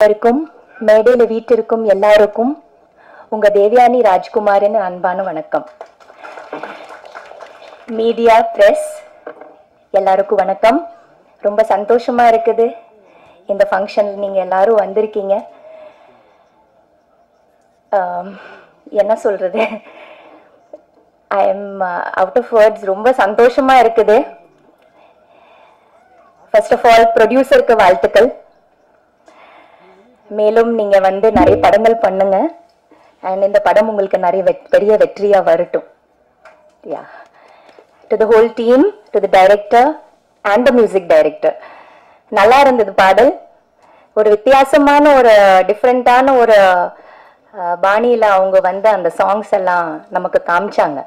எல்லாருக்கும் மேடையில வீட்டிற்கும் எல்லாருக்கும் உங்க தேவயானி ராஜ்குமாரின் அன்பான வணக்கம். மீடியா பிரஸ் எல்லாருக்கும் வணக்கம். ரொம்ப சந்தோஷமா இருக்குது இந்த ஃபங்க்ஷன் நீங்க எல்லாரும் வந்திருக்கீங்க. என்ன சொல்றது, I am out of words. ரொம்ப சந்தோஷமா இருக்குது. ஃபர்ஸ்ட் ஆஃப் ஆல் ப்ரொடியூசருக்கு வாழ்த்துக்கள். மேலும் நீங்க வந்து நிறைய படங்கள் பண்ணுங்க அண்ட் இந்த படம் உங்களுக்கு நிறைய பெரிய வெற்றியா வரட்டும். Yeah, to the whole team, to the director and the music director. நல்லா இருந்தது பாடல். ஒரு வித்தியாசமான ஒரு டிஃப்ரெண்டான ஒரு பாணியில அவங்க வந்து அந்த சாங்ஸ் எல்லாம் நமக்கு காமிச்சாங்க.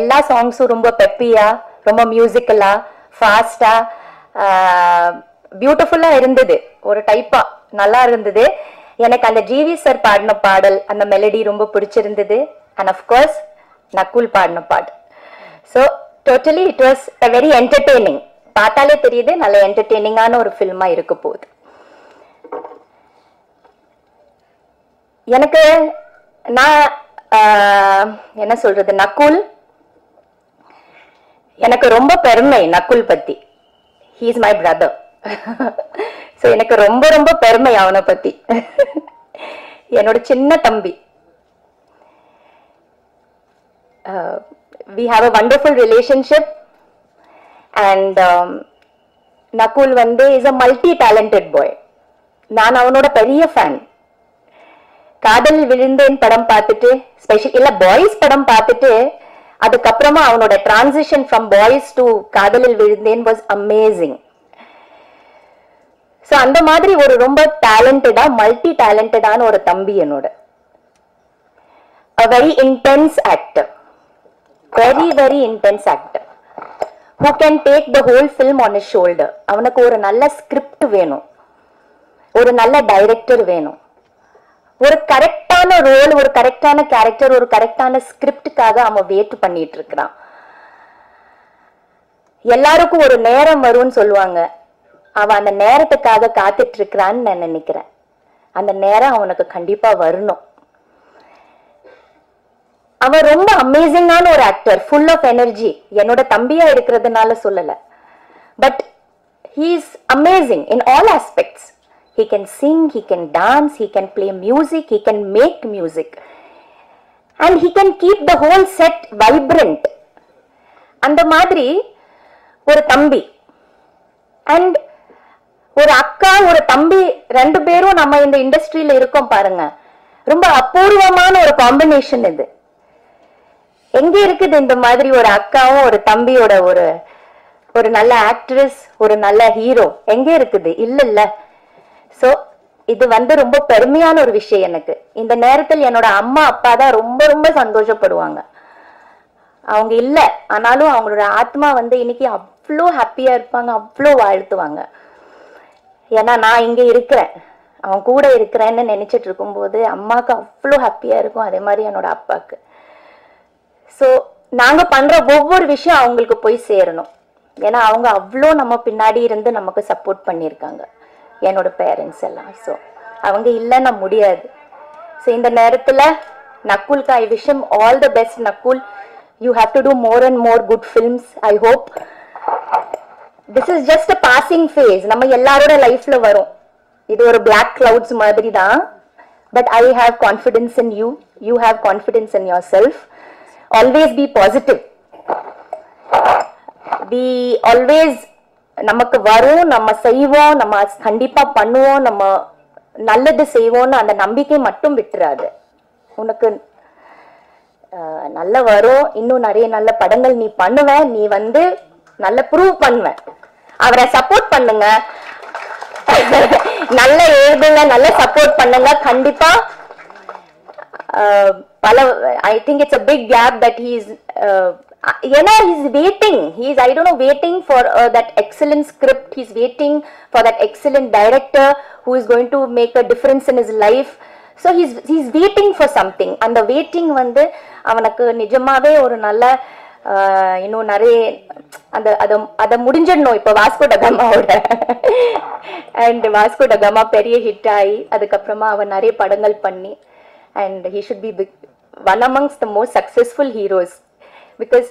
எல்லா சாங்ஸும் ரொம்ப பெப்பியா, ரொம்ப மியூசிக்கலா, ஃபாஸ்டா, பியூட்டிஃபுல்லா இருந்தது. ஒரு டைப்பா நல்லா இருந்தது. எனக்கு அந்த ஜிவி சார் பாடின பாடல், அந்த மெலடி ரொம்ப பிடிச்சிருந்தது. அண்ட் அஃப்கோர்ஸ் நக்குல் பாடின பாடல். So totally it was a very entertaining. பார்த்தாலே தெரியுது நல்ல என்டர்டெய்னிங்கான ஒரு ஃபில்மா இருக்க போகுது. எனக்கு நான் என்ன சொல்றது, நக்குல் எனக்கு ரொம்ப பெருமை. நக்குல் பத்தி, he is my brother. So எனக்கு ரொம்ப ரொம்ப பெருமை அவனை பத்தி. என்னோட சின்ன தம்பி. we have a wonderful relationship and Nakul வந்து is a multi talented boy. நான் அவனோட பெரிய ஃபேன். காதல் விழுந்தேன் படம் பார்த்துட்டு, ஸ்பெஷல் இல்ல பாய்ஸ் படம் பார்த்துட்டு, அதுக்கப்புறமா அவனோட டிரான்சிஷன் ஃப்ரம் பாய்ஸ் டு காதலில் விழுந்தேன் வாஸ் அமேசிங். ஸோ அந்த மாதிரி ஒரு ரொம்ப டேலண்டடா, மல்டி டேலண்டடான ஒரு தம்பி என்னோட. a very intense actor, very very intense actor who can take the whole film on his shoulder. அவனுக்கு ஒரு நல்ல ஸ்கிரிப்ட் வேணும், ஒரு நல்ல டைரக்டர் வேணும், ஒரு கரெக்டான ரோல், ஒரு கரெக்டான கேரக்டர், ஒரு கரெக்டான ஸ்கிரிப்டுக்காக அவன் வெயிட் பண்ணிட்டு இருக்கிறான். எல்லாருக்கும் ஒரு நேரம் வரும்னு சொல்லுவாங்க. அவன் அந்த நேரத்துக்காக காத்துட்டு இருக்கிறான்னு நான் நினைக்கிறேன். அந்த நேரம் அவனுக்கு கண்டிப்பா வரணும். அவன் ரொம்ப அமேசிங்கான ஒரு ஆக்டர், ஃபுல் ஆஃப் எனர்ஜி. என்னோட தம்பியா இருக்கிறதுனால சொல்லல, but he is amazing in all aspects. He can sing, he can dance, he can play music, he can make music, and he can keep the whole set vibrant. அந்த மாதிரி ஒரு தம்பி and ஒரு அக்கா, ஒரு தம்பி, ரெண்டு பேரும் நம்ம இந்த இண்டஸ்ட்ரியில இருக்கோம் பாருங்க. ரொம்ப அபூர்வமான ஒரு காம்பினேஷன் இது. எங்க இருக்குது இந்த மாதிரி ஒரு அக்காவும் ஒரு தம்பியோட ஒரு ஒரு நல்ல ஆக்ட்ரஸ், ஒரு நல்ல ஹீரோ எங்க இருக்குது? இல்ல இல்ல. சோ இது வந்து ரொம்ப பெருமையான ஒரு விஷயம் எனக்கு. இந்த நேரத்தில் என்னோட அம்மா அப்பா தான் ரொம்ப ரொம்ப சந்தோஷப்படுவாங்க. அவங்க இல்ல ஆனாலும் அவங்களோட ஆத்மா வந்து இன்னைக்கு அவ்வளோ ஹாப்பியா இருப்பாங்க, அவ்வளோ வாழ்த்துவாங்க. ஏன்னா நான் இங்க இருக்கிறேன், அவன் கூட இருக்கிறேன்னு நினைச்சிட்டு இருக்கும்போது அம்மாவுக்கு அவ்வளோ ஹாப்பியா இருக்கும். அதே மாதிரி என்னோட அப்பாவுக்கு. ஸோ நாங்க பண்ற ஒவ்வொரு விஷயம் அவங்களுக்கு போய் சேரணும். ஏன்னா அவங்க அவ்வளோ நம்ம பின்னாடி இருந்து நமக்கு சப்போர்ட் பண்ணியிருக்காங்க, என்னோட பேரண்ட்ஸ் எல்லாம். ஸோ அவங்க இல்லைன்னா முடியாது. ஸோ இந்த நேரத்துல நக்குல்க்கு I wish him all the best. Nakul, you have to do more and more good films. I hope this is just a passing phase. நம்ம எல்லாரோட லைஃப்ல வரும். இது ஒரு black clouds மாதிரி தான். But I have confidence in you. You have confidence in yourself. Always be positive. We always நமக்கு வரும், நம்ம செய்வோம், நம்ம கண்டிப்பா பண்ணுவோம், நம்ம நல்லது செய்வோம்னு அந்த நம்பிக்கை மட்டும் விட்டுறாது. உனக்கு நல்ல வரும். இன்னும் நிறைய நல்ல படங்கள் நீ பண்ணுவ. நீ வந்து நல்ல ப்ரூவ் பண்ணுவேன். அவரை சப்போர்ட் பண்ணுங்க, நல்ல எழுதுங்க, நல்ல சப்போர்ட் பண்ணுங்க. கண்டிப்பா பல ஐ think it's a big gap that he is ஏன்னா he is waiting, he is I don't know waiting for that excellent script. He is waiting for that excellent director who is going to make a difference in his life. So he is waiting for something. அந்த waiting வந்து அவனுக்கு நிஜமாவே ஒரு நல்ல இன்னும் நிறைய அந்த அதை முடிஞ்சிடணும் இப்போ வாஸ்கோ டகாமாவோட. அண்ட் வாஸ்கோ டகாமா பெரிய ஹிட் ஆகி அதுக்கப்புறமா அவன் நிறைய படங்கள் பண்ணி and he should be one amongst the most successful heroes. Because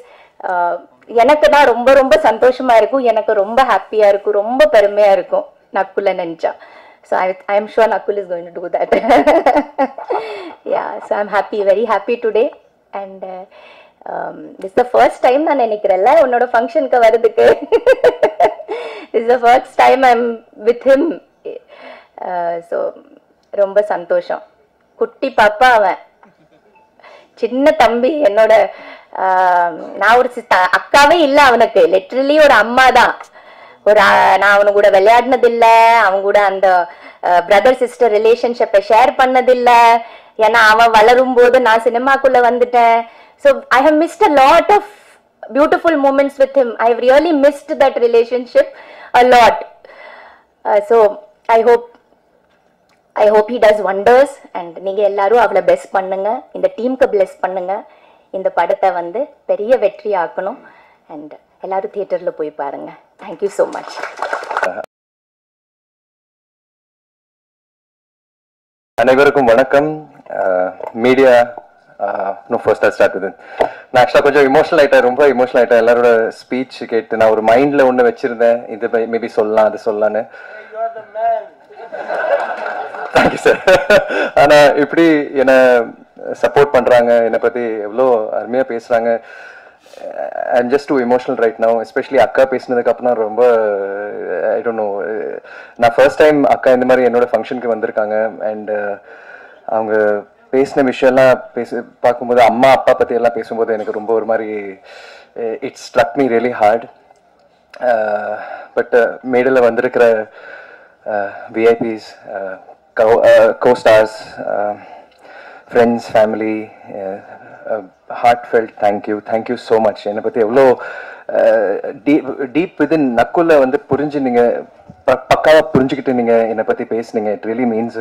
எனக்கு தான் ரொம்ப ரொம்ப சந்தோஷமா இருக்கும், எனக்கு ரொம்ப ஹாப்பியா இருக்கும், ரொம்ப பெருமையா இருக்கும் நக்குல நினைச்சா. So I am sure Nakul is going to do that. Yeah, so I'm happy, very happy today. And this is the first time நான் நினைக்கிறேன்ல உன்னோட ஃபங்க்ஷனுக்கு வரதுக்கு. This is the first time I'm with him. So ரொம்ப சந்தோஷம். குட்டி பாப்பா அவன், சின்ன தம்பி, என்னோட நான் ஒரு அக்காவே இல்லை அவனுக்கு, லிட்டரலி ஒரு அம்மா தான். நான் அவனு கூட விளையாடினது இல்லை, அவன் கூட அந்த பிரதர் சிஸ்டர் ரிலேஷன்ஷிப்பை ஷேர் பண்ணதில்ல. ஏன்னா அவன் வளரும் போது நான் சினிமாக்குள்ள வந்துட்டேன். So I have missed a lot of beautiful moments with him. I have really missed that relationship a lot. So I hope he does wonders. And நீங்க எல்லாரும் அவளை பெஸ்ட் பண்ணுங்க, இந்த டீமுக்கு பிளெஸ் பண்ணுங்க, இந்த படத்தை வந்து பெரிய வெற்றி ஆக்கணும். அண்ட் எல்லாரும் தியேட்டர்ல போய் பாருங்க. Thank you so much. அனைவருக்கும் வணக்கம். மீடியா ஃபர்ஸ்ட் ஸ்டார்ட் வித் நான் ஆக்சுவலாக கொஞ்சம் இமோஷனல் ஆகிட்டேன், ரொம்ப இமோஷனல் ஆகிட்டேன். எல்லாரோட ஸ்பீச் கேட்டு நான் ஒரு மைண்டில் ஒன்று வச்சுருந்தேன், இது மேபி சொல்லலாம் அது சொல்லலான்னு. Thank you sir. ஆனால் இப்படி என்னை சப்போர்ட் பண்ணுறாங்க, என்னை பற்றி எவ்வளோ அருமையாக பேசுகிறாங்க. I'm just too emotional right now, especially அக்கா பேசினதுக்கு அப்புறம் ரொம்ப I don't know. நான் ஃபர்ஸ்ட் டைம் அக்கா இந்த மாதிரி என்னோட ஃபங்க்ஷனுக்கு வந்திருக்காங்க. அண்ட் அவங்க பேசின விஷயம்லாம் பார்க்கும்போது, அம்மா அப்பா பற்றி எல்லாம் பேசும்போது எனக்கு ரொம்ப ஒரு மாதிரி it's struck me really heart. But மேடையில் வந்திருக்கிற VIPs, co-stars, friends, family, heartfelt thank you so much. என்னை பற்றி எவ்வளோ டீப் விதின் நக்குள்ள வந்து புரிஞ்சு நீங்கள் பக்காவாக புரிஞ்சுக்கிட்டு நீங்கள் என்னை பற்றி பேசுனீங்க. It really means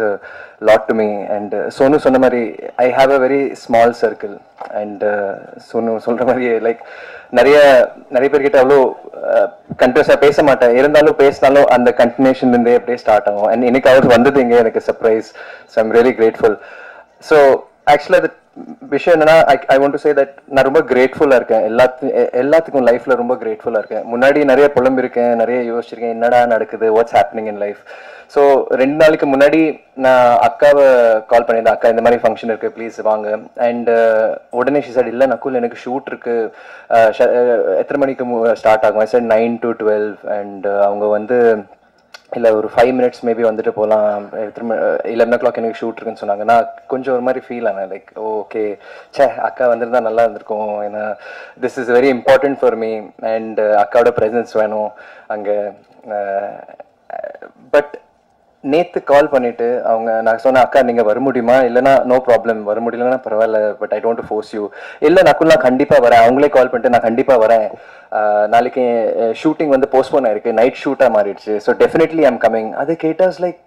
lot to me. And Sonu சொன்ன மாதிரி I have a very small circle. And Sonu சொல்கிற மாதிரி லைக் நிறைய பேர்கிட்ட அவ்வளோ கண்டினியூஸாக பேச மாட்டேன், இருந்தாலும் பேசினாலும் அந்த கண்டினியூஷன்லேருந்தே அப்படியே ஸ்டார்ட் ஆகும். அண்ட் இன்னைக்கு அவர் வந்தது இங்கே எனக்கு surprise. So I'm really grateful. So ஆக்சுவலாக அது விஷயம் என்னன்னா, ஐ வாண்ட் டு சே தட் நான் ரொம்ப கிரேட்ஃபுல்லாக இருக்கேன். எல்லாத்துக்கும் லைஃப்பில் ரொம்ப கிரேட்ஃபுல்லாக இருக்கேன். முன்னாடி நிறைய புலம்பிருக்கேன், நிறைய யோசிச்சிருக்கேன், என்னடா நடக்குது, what's happening in life. So 2 நாளைக்கு முன்னாடி நான் அக்காவை கால் பண்ணியிருந்தேன், அக்கா இந்த மாதிரி ஃபங்க்ஷன் இருக்குது ப்ளீஸ் வாங்க. அண்ட் உடனே ஷி said இல்லை நக்குல் எனக்கு ஷூட் இருக்குது, எத்தனை மணிக்கு ஸ்டார்ட் ஆகும்? I said 9 to 12. அண்ட் அவங்க வந்து இல்லை ஒரு 5 minutes மேபி வந்துட்டு போகலாம், 11 o'clock எனக்கு ஷூட் இருக்குன்னு சொன்னாங்க. நான் கொஞ்சம் ஒரு மாதிரி ஃபீல் ஆனேன், லைக் ஓகே அக்கா வந்திருந்தா நல்லா இருந்திருக்கும். ஏன்னா this is very important for me. And அக்காவோட ப்ரெசன்ஸ் வேணும் அங்கே. பட் நேற்று கால் பண்ணிவிட்டு நான் சொன்னேன், அக்கா நீங்கள் வர முடியுமா? இல்லைனா நோ ப்ராப்ளம், வர முடியலன்னா பரவாயில்ல, but I don't force you. இல்லை நக்குல் நான் கண்டிப்பாக வரேன். அவங்களே கால் பண்ணிட்டு நான் கண்டிப்பாக வரேன், நாளைக்கு ஷூட்டிங் வந்து போஸ்ட்போன் ஆயிருக்கு, நைட் ஷூட்டாக மாறிடுச்சு, ஸோ டெஃபினெட்லி ஐம் கமிங். அது கேட்டாஸ் like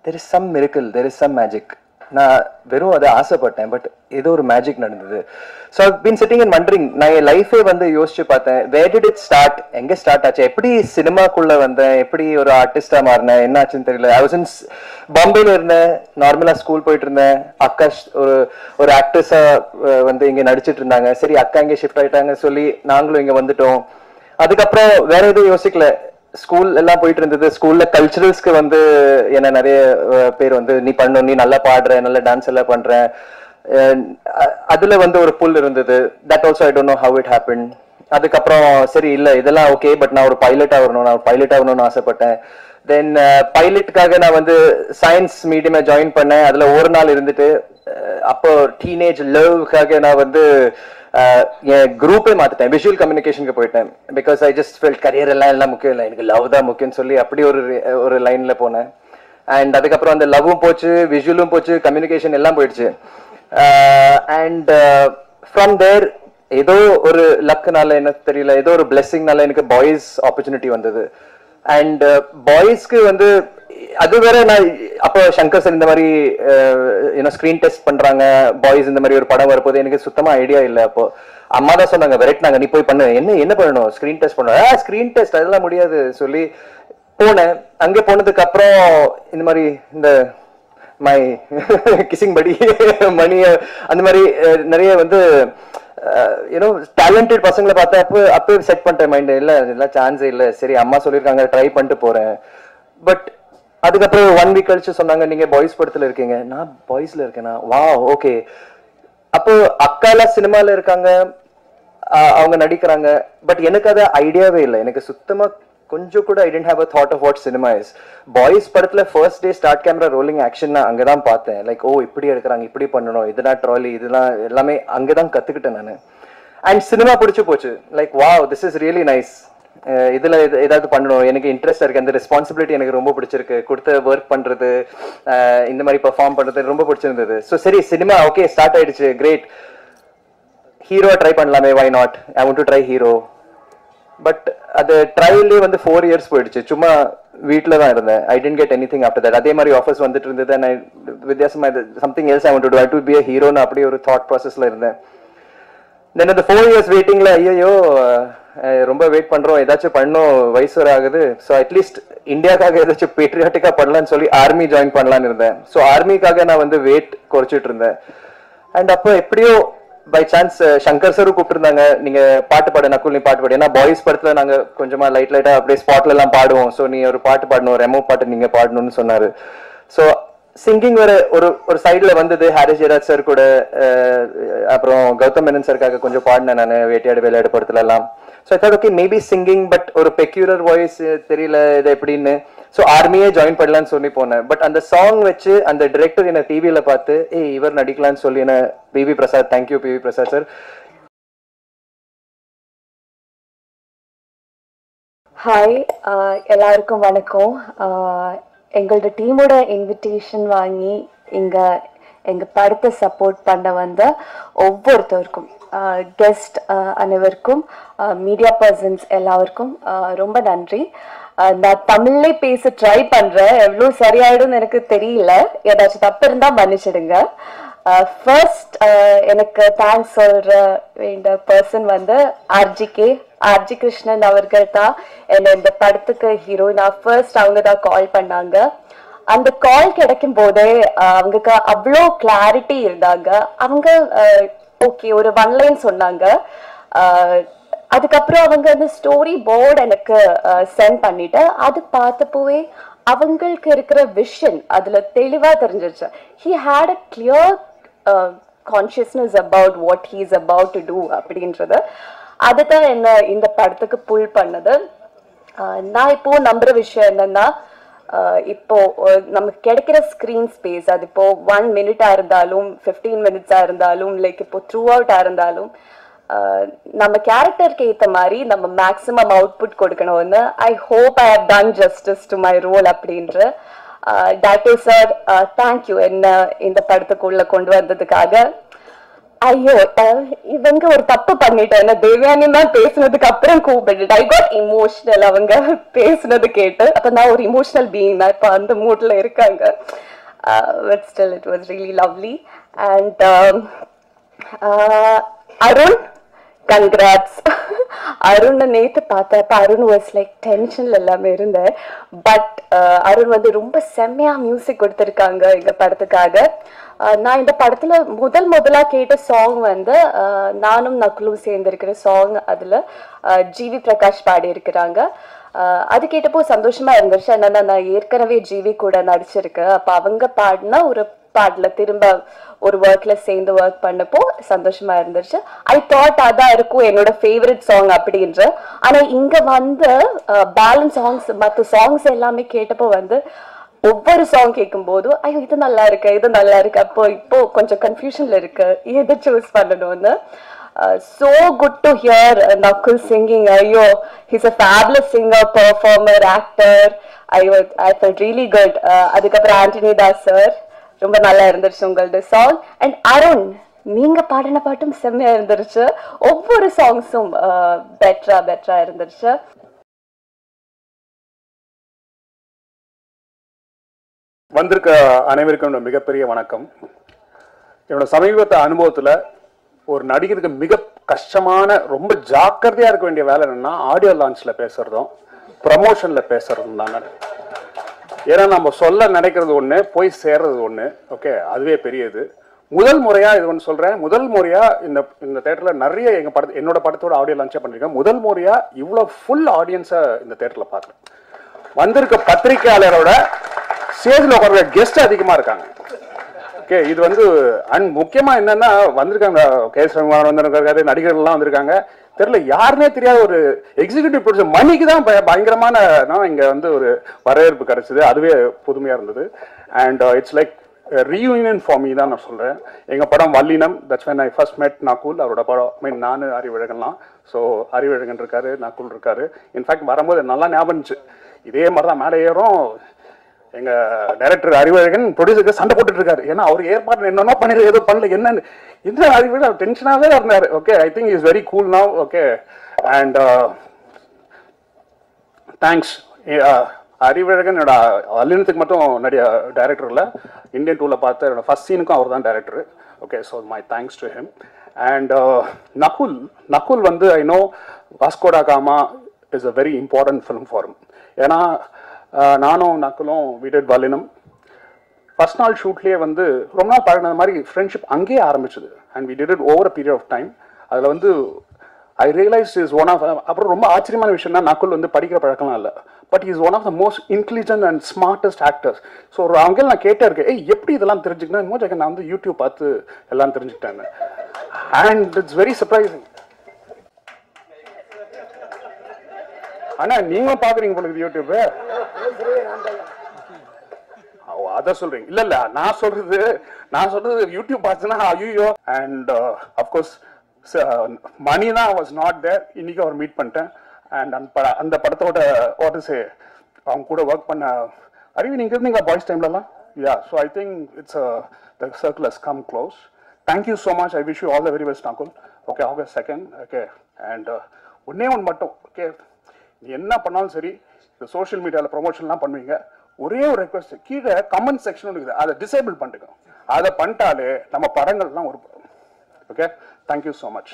there is some miracle, there is some magic. நான் வெறும் அதை ஆசைப்பட்டேன், பட் ஏதோ ஒரு மேஜிக் நடந்தது. So I been sitting and wondering. நான் என் லைஃபே வந்து யோசிச்சு பார்த்தேன், வேர் டிட் இட் ஸ்டார்ட், எங்கே ஸ்டார்ட் ஆச்சு, எப்படி சினிமாக்குள்ளே வந்தேன், எப்படி ஒரு ஆர்டிஸ்டாக மாறினேன், என்ன ஆச்சுன்னு தெரியல. ஐ வாஸ் இன் பாம்பேல இருந்தேன், நார்மலாக ஸ்கூல் போயிட்டு இருந்தேன். அக்கா ஒரு ஆக்ட்ரஸாக வந்து இங்கே நடிச்சிட்டு இருந்தாங்க. சரி அக்கா இங்கே ஷிஃப்ட் ஆகிட்டாங்க சொல்லி நாங்களும் இங்கே வந்துட்டோம். அதுக்கப்புறம் வேற எதுவும் யோசிக்கல, ஸ்கூல் எல்லாம் போயிட்டு இருந்தது. ஸ்கூல்ல கல்ச்சுரல்ஸ்க்கு வந்து என்ன நிறைய பேர் வந்து நீ பண்ணணும், நீ நல்லா பாடுற, நல்ல டான்ஸ் எல்லாம் பண்ற, அதுல வந்து ஒரு புல் இருந்தது. That also I don't know how it happen. அதுக்கப்புறம் சரி இல்லை இதெல்லாம் ஓகே, பட் நான் ஒரு பைலட் ஆகணும், நான் ஒரு பைலட் ஆகணும்னு ஆசைப்பட்டேன். தென் பைலட்டுக்காக நான் வந்து சயின்ஸ் மீடியமை ஜாயின் பண்ணேன். அதுல ஒரு நாள் இருந்துட்டு அப்போ டீனேஜ் லவ்க்காக நான் வந்து என் குரூப்பே மாத்திட்டேன், விஷுவல் கம்யூனிகேஷனுக்கு போயிட்டேன். Because I just felt career எல்லாம் முக்கியம் இல்லை, எனக்கு லவ் தான் முக்கியம்னு சொல்லி அப்படி ஒரு லைன்ல போனேன். அண்ட் அதுக்கப்புறம் அந்த லவ்வும் போச்சு, விஷுவலும் போச்சு, கம்யூனிகேஷன் எல்லாம் போயிடுச்சு. அண்ட் ஃப்ரம் தேர் ஏதோ ஒரு லக்குனால எனக்கு தெரியல, ஏதோ ஒரு பிளெஸிங்னால எனக்கு பாய்ஸ் ஆப்பர்ச்சுனிட்டி வந்தது. அண்ட் பாய்ஸ்க்கு வந்து அது வேற. நான் அப்போ சங்கர் சார் இந்த மாதிரி ஸ்கிரீன் டெஸ்ட் பண்றாங்க, பாய்ஸ் இந்த மாதிரி ஒரு படம் வரப்போது எனக்கு சுத்தமா ஐடியா இல்லை. அப்போ அம்மா தான் சொன்னாங்க, விரட்டினாங்க, நீ போய் பண்ணு. என்ன பண்ணணும், ஸ்கிரீன் டெஸ்ட் பண்ண. ஸ்கிரீன் டெஸ்ட் அதெல்லாம் முடியாது சொல்லி போனேன். அங்கே போனதுக்கு அப்புறம் இந்த மாதிரி இந்த மை கிசிங் படி மணி அந்த மாதிரி நிறைய வந்து டேலண்டட் பசங்களை பார்த்தா அப்போ செட் பண்ணிட்டேன் மைண்ட். இல்லை இதெல்லாம் சான்ஸே இல்லை, சரி அம்மா சொல்லியிருக்காங்க ட்ரை பண்ணிட்டு போறேன். பட் அதுக்கப்புறம் 1 வீக் கழிச்சு சொன்னாங்க, நீங்க பாய்ஸ் படத்துல இருக்கீங்க. நான் பாய்ஸ்ல இருக்கேனா? வா ஓகே. அப்போ அக்காலாம் சினிமால இருக்காங்க, அவங்க நடிக்கிறாங்க. பட் எனக்கு அது ஐடியாவே இல்லை. எனக்கு சுத்தமா கொஞ்சம் கூட I didn't have a thought of what cinema is. Boys படத்துல first day start camera rolling action நான் அங்கதான் பார்த்தேன். லைக் ஓ இப்படி எடுக்கிறாங்க, இப்படி பண்ணணும், இதெல்லாம் ட்ராலி, இதெல்லாம் எல்லாமே அங்கதான் கத்துக்கிட்டேன் நான். அண்ட் சினிமா பிடிச்சு போச்சு. Like wow this is really nice, இதுல ஏதாவது பண்ணணும், எனக்கு இன்ட்ரெஸ்டா இருக்கு, அந்த ரெஸ்பான்சிபிலிட்டி எனக்கு ரொம்ப பிடிச்சிருக்கு, கொடுத்த ஒர்க் பண்றது, இந்த மாதிரி பெர்ஃபார்ம் பண்றது ரொம்ப பிடிச்சிருந்தது. ஸோ சரி சினிமா ஓகே ஸ்டார்ட் ஆயிடுச்சு, கிரேட். ஹீரோ ட்ரை பண்ணலாமே, why not, I want to try hero. But அது ட்ரையல்லே வந்து 4 years போயிடுச்சு. சும்மா வீட்டில் தான் இருந்தேன். I didn't get anything after that. அதே மாதிரி ஆஃபர்ஸ் வந்துட்டு இருந்தது. நான் வித்தியாசமா something else I want to do, I to be a ஹீரோன்னு அப்படி ஒரு தாட் ப்ராசஸ்ல இருந்தேன். தென் அந்த 4 years வெயிட்டிங்ல ஐயோ ரொம்ப வெயிட் பண்றோம், ஏதாச்சும் பண்ணோம், வயசு வர ஆகுது. ஸோ அட்லீஸ்ட் இந்தியாக்காக ஏதாச்சும் பேட்ரியாட்டிக்கா பண்ணலான்னு சொல்லி ஆர்மி ஜாயின் பண்ணலான்னு இருந்தேன். ஸோ ஆர்மிக்காக நான் வந்து வெயிட் குறைச்சிட்டு இருந்தேன். அண்ட் அப்போ எப்படியோ பை சான்ஸ் சங்கர் சாரும் கூப்பிட்டுருந்தாங்க, நீங்க பாட்டு பாடு நக்குல், நீ பாட்டு பாடு. ஏன்னா பாய்ஸ் படத்துல நாங்க கொஞ்சமா லைட்டா அப்படியே ஸ்பாட்ல எல்லாம் பாடுவோம். ஸோ நீ ஒரு பாட்டு பாடணும், ரெமோ பாட்டு நீங்க பாடணும்னு சொன்னாரு. ஸோ சிங்கிங் வேற ஒரு சைட்ல வந்தது. ஹாரிஸ் ஜெயராஜ் சார் கூட அப்புறம் கௌதம் மேனன் சாருக்காக கொஞ்சம் பாடினேன் நான் வேட்டையாடு விளையாடு படத்துல எல்லாம். So I thought okay maybe singing, but ஒரு பெக்யூலர் வாய்ஸ் தெரியல இது எப்படின்னு. ஸோ ஆர்மியே ஜாயின் பண்ணலான்னு சொல்லி போனேன். பட் அந்த சாங் வச்சு அந்த டிரெக்டர் என்ன டிவியில பார்த்து இவர் நடிக்கலான்னு சொல்லி என்ன PV Prasad, thank you PV Prasad sir. Hi, எல்லாருக்கும் வணக்கம். எங்களோட டீமோட இன்விடேஷன் வாங்கி எங்கள் படத்தை சப்போர்ட் பண்ண வந்த ஒவ்வொருத்தருக்கும், கெஸ்ட் அனைவருக்கும், மீடியா பர்சன்ஸ் எல்லாருக்கும் ரொம்ப நன்றி. நான் தமிழ்லே பேச ட்ரை பண்ணுறேன், எவ்வளோ சரியாயிடும்னு எனக்கு தெரியல, ஏதாச்சும் தப்பு இருந்தால் மன்னிச்சிடுங்க. ஃபர்ஸ்ட் எனக்கு தேங்க்ஸ் சொல்கிற வேண்டிய பர்சன் வந்து ஆர்ஜி கிருஷ்ணன் அவர்கள் தான் என்னை இந்த படத்துக்கு ஹீரோயினா ஃபர்ஸ்ட் அவங்க தான் கால் பண்ணாங்க. அந்த கால் கிடைக்கும் போதே அவங்களுக்கு அவ்வளோ கிளாரிட்டி இருந்தாங்க. அவங்க ஓகே ஒரு 1 line சொன்னாங்க. அதுக்கப்புறம் அவங்க அந்த ஸ்டோரி போர்டு எனக்கு சென்ட் பண்ணிட்டு அது பார்த்தப்போவே அவங்களுக்கு இருக்கிற விஷன் அதுல தெளிவா தெரிஞ்சிருச்சு. He had a clear consciousness about what he is about to do அப்படின்றது. அதுதான் என்ன இந்த படத்துக்கு புல் பண்ணது. நான் இப்போ நம்புற விஷயம் என்னன்னா, இப்போ நமக்கு கிடைக்கிற ஸ்க்ரீன் ஸ்பேஸ் அது இப்போ 1 minute இருந்தாலும் 15 minutes இருந்தாலும் லைக் இப்போ த்ரூ அவுட்டா இருந்தாலும் நம்ம கேரக்டருக்கு ஏற்ற மாதிரி நம்ம மேக்ஸிமம் அவுட்புட் கொடுக்கணும்னு I hope I have done justice to my role அப்படின்ற. டாக்டர் சார் தேங்க்யூ என்ன இந்த படத்துக்குள்ள கொண்டு வந்ததுக்காக. ஐயோ இவங்க ஒரு தப்பு பண்ணிட்டேன், தேவயானி மேம் பேசுனதுக்கு அப்புறம் கூப்பிட்டு ஐ காட் இமோஷனல் அவங்க பேசுனது கேட்டு. அப்ப நான் ஒரு இமோஷனல் பீயிங் தான், இப்போ அந்த மூட்ல இருக்காங்க. But still it was really lovely. And Arun, congrats. Arun நேற்று பார்த்தப்ப அருண் வாஸ் லைக் டென்ஷன்ல எல்லாமே இருந்தேன். பட் அருண் வந்து ரொம்ப செம்மையா மியூசிக் கொடுத்துருக்காங்க எங்க படத்துக்காக. நான் இந்த படத்துல முதலா கேட்ட சாங் வந்து நானும் நக்குலும் சேர்ந்திருக்கிற சாங். அதுல ஜிவி பிரகாஷ் பாடி இருக்கிறாங்க. அது கேட்டப்போ சந்தோஷமா இருந்துச்சு. என்னன்னா நான் ஏற்கனவே ஜிவி கூட நடிச்சிருக்கேன். அப்ப அவங்க பாடினா ஒரு பாடல திரும்ப ஒரு ஒர்க்ல சேர்ந்து ஒர்க் பண்ணப்போ சந்தோஷமா இருந்துச்சு. ஐ தாட் அதான் இருக்கும் என்னோட ஃபேவரட் சாங் அப்படின்ற. ஆனா இங்க வந்து பேலன்ஸ் சாங்ஸ் மற்ற சாங்ஸ் எல்லாமே கேட்டப்போ வந்து ஒவ்வொரு சாங் கேட்கும் போதும் ஐயோ இது நல்லா இருக்கு. அப்போ இப்போ கொஞ்சம் கன்ஃபியூஷன்ல இருக்கு எதை சூஸ் பண்ணணும்னு. So good to hear Nakul singing. Ayyo, he's a fabulous singer, performer, actor. I felt really good. அதுக்கப்புறம் ஆண்டனி தாஸ் சார் ரொம்ப நல்லா இருந்துச்சு உங்களோட சாங். அண்ட் அருண் நீங்க பாடின பாட்டும் செம்மையா இருந்துருச்சு. ஒவ்வொரு சாங்ஸும் பெட்டரா இருந்துருச்சு. வந்திருக்க அனைவருக்கும் மிகப்பெரிய வணக்கம். என்னோட சமீபத்த அனுபவத்தில் ஒரு நடிகருக்கு மிக கஷ்டமான ரொம்ப ஜாக்கிரதையாக இருக்க வேண்டிய வேலை என்னன்னா ஆடியோ லான்ச்சில் பேசுறதும் ப்ரமோஷனில் பேசுறதும் தாங்க. ஏன்னா நம்ம சொல்ல நினைக்கிறது ஒன்று, போய் சேர்றது ஒன்று. ஓகே, அதுவே பெரியது. முதல் முறையாக இது ஒன்று சொல்கிறேன், முதல் முறையாக இந்த தேட்டரில் நிறைய என்னோட படத்தோட ஆடியோ லான்ச்சே பண்ணியிருக்கேன். முதல் முறையாக இவ்வளோ ஃபுல் ஆடியன்ஸை இந்த தேட்டரில் பார்க்குறேன். வந்திருக்க பத்திரிகையாளரோட ஸ்டேஜில் உட்கார கெஸ்ட் அதிகமாக இருக்காங்க. ஓகே, இது வந்து அண்ட் முக்கியமாக என்னென்னா வந்திருக்காங்க கேஎஸ் ரகுமான் வந்திருக்காரு, நடிகர்கள்லாம் வந்திருக்காங்க. தெரியல யாருன்னே தெரியாத ஒரு எக்ஸிக்யூட்டிவ் ப்ரொடியூசர் மணிக்கு தான் பயங்கரமான இங்கே வந்து ஒரு வரவேற்பு கிடைச்சிது. அதுவே புதுமையாக இருந்தது. And it's like reunion for me தான் நான் சொல்கிறேன். எங்கள் படம் வல்லினம், that's when I first met Nakul. அவரோட படம் நான் அறிவழகன்லாம். ஸோ அறிவழகன் இருக்காரு, நகுல் இருக்காரு. இன்ஃபேக்ட் வரும்போது நல்லா ஞாபகம் இருந்துச்சு. இதே மாதிரி தான் மேலே ஏறும் எங்கள் டைரக்டர் அறிவழகன் ப்ரொடியூசருக்கு சண்டை போட்டுட்டு இருக்காரு. ஏன்னா அவர் ஏற்பாடு என்னென்னோ பண்ணிடு, எதுவும் பண்ணல, என்னன்னு என்ன அறிவழகன் அவர் டென்ஷனாகவே இருந்தார். Okay, I think is very cool now. Okay, and thanks. Arivazhagan என்னோட வல்லினத்துக்கு மட்டும் நிறைய டைரக்டரில் இந்தியன் டூவில் பார்த்த என்னோட ஃபர்ஸ்ட் சீனுக்கும் அவர் தான் director. Okay, so my thanks to him. And Nakul வந்து I know Vasco da Gama is a very important film for him. ஏன்னா நானும் நக்குலும் we did வல்லினம். ஃபர்ஸ்ட் நாள் ஷூட்லேயே வந்து ரொம்ப நாள் பழகின மாதிரி ஃப்ரெண்ட்ஷிப் அங்கேயே ஆரம்பிச்சது. And we did it over a period of time. அதில் வந்து I realise is one of, அப்புறம் ரொம்ப ஆச்சரியமான விஷயம்னா நக்குல் வந்து படிக்கிற பழக்கம்லாம் இல்லை, but is one of the most intelligent and smartest actors. So ஒரு அவங்க நான் கேட்டே இருக்கேன், எப்படி இதெல்லாம் தெரிஞ்சுக்கணும் மோஜாக்க நான் வந்து யூடியூப் பார்த்து எல்லாம் தெரிஞ்சுக்கிட்டேன். And it's very surprising. ஆனா நீங்களும் பாக்குறீங்க போல யூடியூப், அதான் சொல்றீங்க. இல்ல நான் சொல்றது யூடியூப் பார்த்துன்னா ஐயோ. அண்ட் அப்கோர்ஸ் மணி தான் வாஸ் நாட் தேர். இன்னைக்கு அவர் மீட் பண்ணிட்டேன். அண்ட் அந்த படத்தோட வாட் இஸ் அவங்க கூட ஒர்க் பண்ண அறிவி நீங்க இருந்தீங்களா பாய்ஸ் டைம்லலாம்? Yeah, so I think it's the circle has come close. Thank you so much. I wish you all the very best Nakul. Okay, August 2nd. Okay, and ஒன்னே ஒன்று மட்டும், ஓகே, நீ என்ன பண்ணாலும் சரி, இந்த சோஷியல் மீடியாவில் ப்ரொமோஷன்லாம் பண்ணுவீங்க, ஒரே ஒரு ரெக்வஸ்ட், கீழே கமெண்ட் செக்ஷன் இருக்குது, அதை டிசேபிள் பண்ணிட்டுங்க. அதை பண்ணிட்டாலே நம்ம படங்கள்லாம் ஒரு. Okay, thank you so much.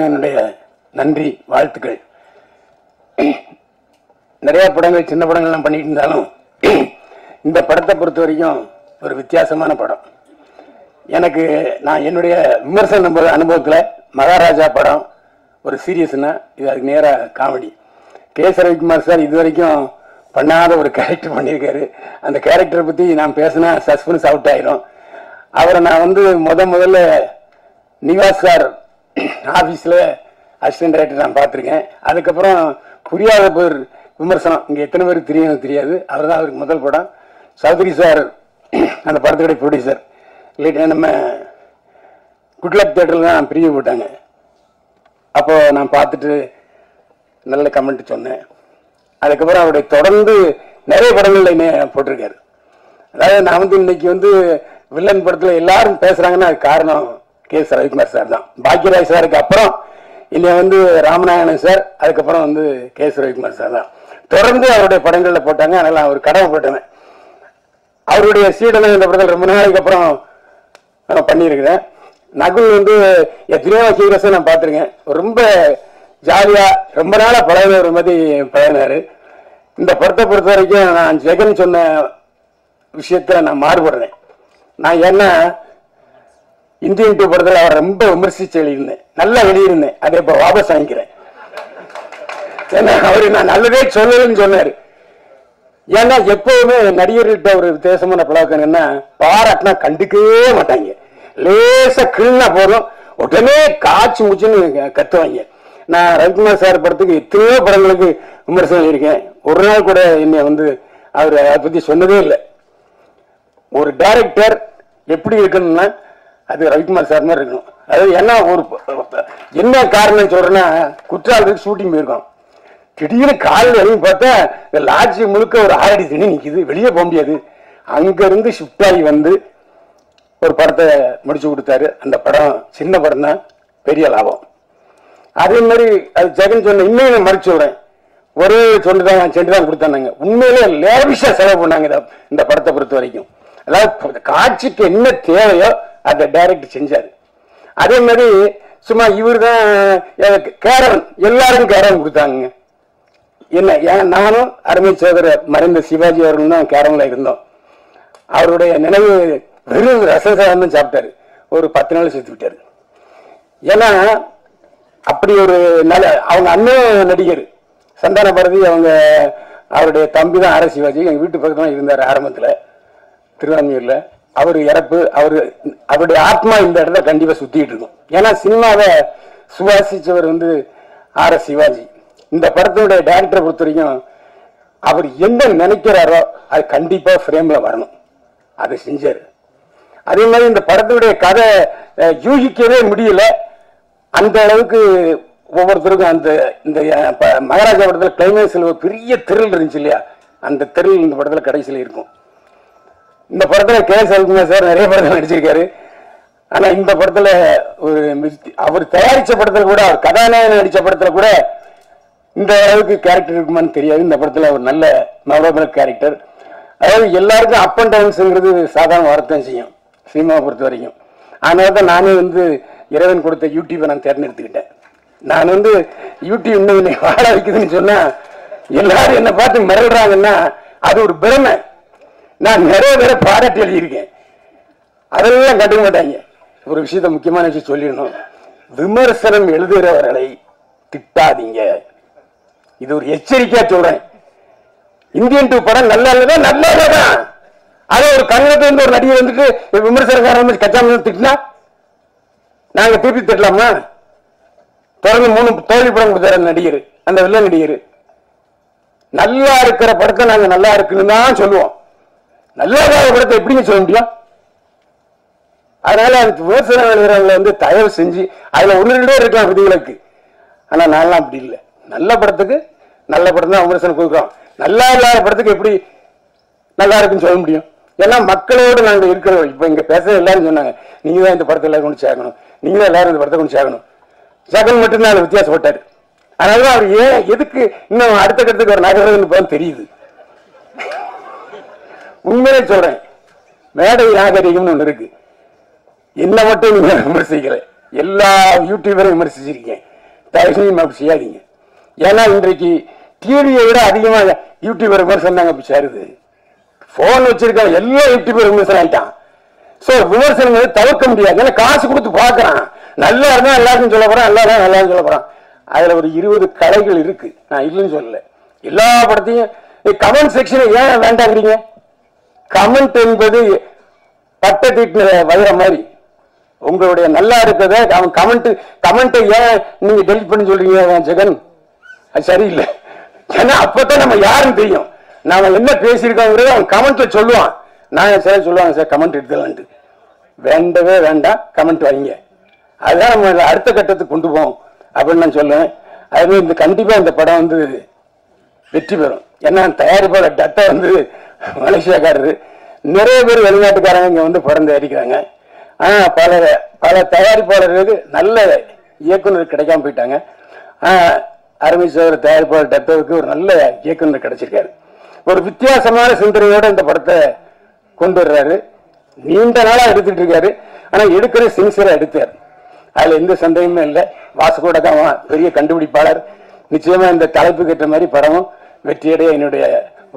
என்னுடைய நன்றி, வாழ்த்துக்கள். நிறைய படங்கள் சின்ன படங்கள்லாம் பண்ணிட்டு இருந்தாலும் இந்த படத்தை பொறுத்த வரைக்கும் ஒரு வித்தியாசமான படம். எனக்கு நான் என்னுடைய விமர்சன அனுபவத்தில் மகாராஜா படம் ஒரு சீரியஸ்னா இது அதுக்கு நேராக காமெடி. கேஎஸ் ரவிக்குமார் சார் இது வரைக்கும் பண்ணாத ஒரு கேரக்டர் பண்ணியிருக்காரு. அந்த கேரக்டரை பற்றி நான் பேசினா சஸ்பென்ஸ் அவுட் ஆயிரும். அவரை நான் வந்து முதல்ல நிவாஸ் சார் ஆஃபீஸில் அசிஸ்டன்ட் டைரக்டர் நான் பார்த்துருக்கேன். அதுக்கப்புறம் புரியாத பேர் விமர்சனம், இங்கே எத்தனை பேருக்கு தெரியாது, அவர் தான் அவருக்கு முதல் படம். சௌத்ரி சார் அந்த படத்துடைய ப்ரொடியூசர். இல்லைட்டா நம்ம குட்லக் தேட்டரில் தான் பிரிவு போட்டாங்க. அப்போது நான் பார்த்துட்டு நல்ல கமெண்ட் சொன்னேன். அதுக்கப்புறம் அவருடைய தொடர்ந்து நிறைய படங்களில் போட்டிருக்காரு. அதாவது நான் வந்து இன்னைக்கு வந்து வில்லன் படத்தில் எல்லாரும் பேசுகிறாங்கன்னா அது காரணம் கேஎஸ் ரவிக்குமார் சார் தான். பாக்யராஜ் சாருக்கு அப்புறம் இன்னை வந்து ராமநாயணன் சார், அதுக்கப்புறம் வந்து கேஎஸ் ரவிக்குமார் சார் தான் தொடர்ந்து அவருடைய படங்களில் போட்டாங்க. அதனால் அவர் கடமைப்பட்டவன். அவருடைய சீடனை இந்த படத்தில் ரொம்ப நாளைக்கு அப்புறம் பண்ணியிருக்கிறேன். நகுல் வந்து எத்தனையோ ஹீரோஸை நான் பார்த்துருக்கேன். ரொம்ப ஜாலியாக ரொம்ப நாளாக பழகின ஒரு மாதிரி பழகினார். இந்த படத்தை பொறுத்த வரைக்கும் நான் ஜெகன் சொன்ன விஷயத்தில் நான் மாறுபடுறேன். நான் ஏன்னா இந்தியன் டூ படத்தில் அவர் ரொம்ப விமர்சித்து எழுதியிருந்தேன், நல்லா எழுதியிருந்தேன். அதை இப்போ வாபஸ் வாங்கிக்கிறேன். ஏன்னா அவரு நான் நல்லதே சொல்லலன்னு சொன்னார். ஏன்னா எப்பவுமே நடிகர்கள்ட்ட ஒரு வித்தியாசமான பழக்கம் என்னன்னா, பாராட்டினா கண்டுக்கவே மாட்டாங்க. லேசா கிள்னா போதும் உடனே காய்ச்சி முச்சுன்னு கத்துவாங்க. நான் ரவிக்குமார் சார் படத்துக்கு எத்தனையோ படங்களுக்கு விமர்சனம் இருக்கேன். ஒரு நாள் கூட என்னை வந்து அவர் அதை பற்றி சொன்னதே இல்லை. ஒரு டைரக்டர் எப்படி இருக்கணும்னா அது ரவிக்குமார் சார் மாதிரி இருக்கணும். அதாவது என்ன காரணம் சொல்றேன்னா, குற்றாலத்துக்கு ஷூட்டிங் போயிருக்கோம். திடீர்னு காலையில் இறங்கி பார்த்தா இந்த லாட்ஜி முழுக்க ஒரு 6 அடி தண்ணி நிற்கிது, வெளியே போக முடியாது. அங்கிருந்து ஷிஃப்ட் ஆகி வந்து ஒரு படத்தை முடிச்சு கொடுத்தாரு. அந்த படம் சின்ன படம் தான், பெரிய லாபம். அதே மாதிரி அது ஜெகன் சொன்ன இன்னும் நான் மறுச்சு விடுறேன். ஒரே செண்டு தான் கொடுத்தாங்க. உண்மையிலே லேவிஷா செலவு பண்ணாங்க இந்த படத்தை பொறுத்த வரைக்கும். அதாவது காட்சிக்கு என்ன தேவையோ அதை டைரக்ட் செஞ்சாரு. அதே மாதிரி சும்மா இவர் தான் கேரவன், எல்லாருக்கும் கேரவன் கொடுத்தாங்க. என்ன நானும் அருமை சோதரர் மறைந்த சிவாஜி அவர்களும் தான் கேரவன்ல இருந்தோம். அவருடைய நினைவு வெறும் ரசசாதம் தான் சாப்பிட்டாரு. ஒரு 10 நாள் சேர்த்து விட்டாரு. ஏன்னா அப்படி ஒரு நல்ல அவங்க அண்ணன் நடிகர் சந்தான பாரதி, அவருடைய தம்பி தான் ஆர் சிவாஜி. எங்க வீட்டு பக்கத்துல இருந்தார் ஆரம்பத்துல திருவான்மையூர்ல. அவர் இறப்பு, அவருடைய ஆத்மா இந்த இடத்துல கண்டிப்பா சுத்திட்டு இருக்கும். ஏன்னா சினிமாவை சுவாசிச்சவர் ஆர் சிவாஜி. இந்த படத்தினுடைய டைரக்டரை பொறுத்த வரைக்கும் அவர் என்ன நினைக்கிறாரோ அது கண்டிப்பா ஃப்ரேம்ல வரணும், அதை செஞ்சாரு. அதே மாதிரி இந்த படத்தினுடைய கதை யூகிக்கவே முடியல. அந்த அளவுக்கு ஒவ்வொருத்தருக்கும் இந்த மகாராஜா படத்துல கிளைமேக்ஸ்ல ஒரு பெரிய திரில் இருந்துச்சு இல்லையா, அந்த திரில் இந்த படத்துல கடைசியில் இருக்கும். இந்த படத்துல கே எஸ் ரவிக்குமார் சார் நிறைய படத்துல நடிச்சிருக்காரு. ஆனா இந்த படத்துல ஒரு அவர் தயாரிச்ச படத்துல கூட, அவர் கதாநாயகன் நடிச்ச படத்துல கூட இந்த அளவுக்கு கேரக்டர் இருக்குமான்னு தெரியாது. இந்த படத்துல ஒரு நல்ல மெமரபிள் கேரக்டர். அதாவது எல்லாருக்கும் அப் அண்ட் டவுன்ஸுங்கிறது சாதாரண வார்த்தை செய்யும் சினிமாவை பொறுத்த வரைக்கும். அதனால தான் நானே இறைவன் கொடுத்த யூடியூப்பை நான் தேர்ந்தெடுத்துக்கிட்டேன். நான் யூடியூப் இன்னும் வாழ வைக்குதுன்னு சொன்னா எல்லாரும் என்னை பார்த்து மிரள்றாங்கன்னா அது ஒரு பெருமை. நான் நிறைய பேரை பாராட்டி எழுதியிருக்கேன், அதெல்லாம் கண்டுக்க மாட்டாங்க. ஒரு விஷயத்த முக்கியமான விஷயம் சொல்லிடணும், விமர்சனம் எழுதுகிறவர்களை திட்டாதீங்க. இது ஒரு எச்சரிக்கையா சொல்றேன். இந்தியன் 2 படம் நல்லா இல்லதான், நல்லா இல்லதான். அதை ஒரு கன்னடத்துல ஒரு நடிகர் விமர்சனக்காரன் கச்சாம திட்டினா நாங்க திருப்பி திட்டலாமா? தொடர்ந்து 3 தோல்வி படம் கொடுத்தாரு நடிகர், அந்த வில்ல நடிகர். நல்லா இருக்கிற படத்தை நாங்க நல்லா இருக்குன்னு தான் சொல்லுவோம், நல்லா இல்லாத படத்தை எப்படிங்க சொல்ல முடியும்? அதனால அந்த விமர்சனம் எழுதுறவங்களை தயவு செஞ்சு அதுல 1-2 இருக்கலாம் விதிகளுக்கு. ஆனா நான்லாம் அப்படி இல்லை. நல்ல படத்துக்கு நல்ல படம் தான் விமர்சனம் கொடுக்குறோம். நல்லா இல்லாத படத்துக்கு எப்படி நல்லா இருக்குன்னு சொல்ல முடியும்? ஏன்னா மக்களோடு நாங்கள் இருக்கிறோம். இப்ப இங்க பேச எல்லாரும் சொன்னாங்க, நீங்க தான் இந்த படத்தை எல்லாரும் கொண்டு சேர்க்கணும், நீங்க தான் எல்லாரும் இந்த படத்தை கொண்டு சேர்க்கணும். ஜெகன் மட்டும்தான் அதில் வித்தியாசப்பட்டாரு. அதனால அவர் எதுக்கு இன்னும் அடுத்த கட்டத்துக்கு ஒரு நகர்றதுன்னு தெரியுது. உண்மையிலே சொல்றேன், மேடை நாகரிகம்னு ஒண்ணு இருக்கு. என்ன மட்டும் நீங்க விமர்சிக்கல, எல்லா யூடியூபரையும் விமர்சிச்சிருக்கேன். தயவு செஞ்சு அப்படி செய்யாதீங்க. ஏன்னா இன்றைக்கு டிவியை விட அதிகமா யூடியூபர் விமர்சனம் தாங்க அப்படி சேருது. போன் வச்சிருக்காங்க, எல்லா யூடியூபர் விமர்சனம் ஆயிட்டான். சோ விமர்சனம் தவிர்க்க முடியாது. ஏன்னா காசு கொடுத்து பாக்குறான், நல்லா இருந்தா எல்லாருக்கும் சொல்ல போறான், நல்லா இருந்தா எல்லாரும் சொல்ல போறான். அதுல ஒரு 20 கலைகள் இருக்கு, நான் இல்லைன்னு சொல்லல. எல்லா படத்தையும் கமெண்ட் செக்ஷன் ஏன் வேண்டாங்கிறீங்க? கமெண்ட் என்பது பட்டை தீட்டின வயிற மாதிரி. உங்களுடைய நல்லா இருக்கிறத அவன் கமெண்ட் ஏன் நீங்க டெலிட் பண்ணி சொல்றீங்க ஜெகன்? அது சரியில்லை. ஏன்னா அப்பதான் நம்ம யாருன்னு தெரியும், நாம என்ன பேசியிருக்கோங்கிறது அவன் கமெண்ட்ல சொல்லுவான். நான் சார் சொல்லுவாங்க, சார் கமெண்ட் எடுத்துலான்ட்டு. வேண்டவே வேண்டாம், கமெண்ட் வைங்க. அதுதான் நம்ம அடுத்த கட்டத்துக்கு கொண்டு போவோம் அப்படின்னு நான் சொல்லுவேன். அதுவே கண்டிப்பா இந்த படம் வெற்றி பெறும். ஏன்னா தயாரிப்பாளர் டட்டை மலேசியாக்காரரு, நிறைய பேர் வெளிநாட்டுக்காரங்க இங்க படம் தயாரிக்கிறாங்க. ஆனா பல தயாரிப்பாளர்களுக்கு நல்ல இயக்குனர் கிடைக்காம போயிட்டாங்க. அருமை சோதர தயாரிப்பாளர் டட்டோவுக்கு ஒரு நல்ல இயக்குனர் கிடைச்சிருக்காரு. ஒரு வித்தியாசமான சிந்தனையோட இந்த படத்தை கொண்டு வர்றாரு. நீண்ட நாளா எடுத்துட்டு இருக்காரு, ஆனா எடுக்கிற சின்சியரா எடுத்தார். அதுல எந்த சந்தேகமே இல்லை. வாசுகோட தான் பெரிய கண்டுபிடிப்பாளர். நிச்சயமா இந்த தலைப்புக்கு ஏற்ற மாதிரி படமும் வெற்றியடைய என்னுடைய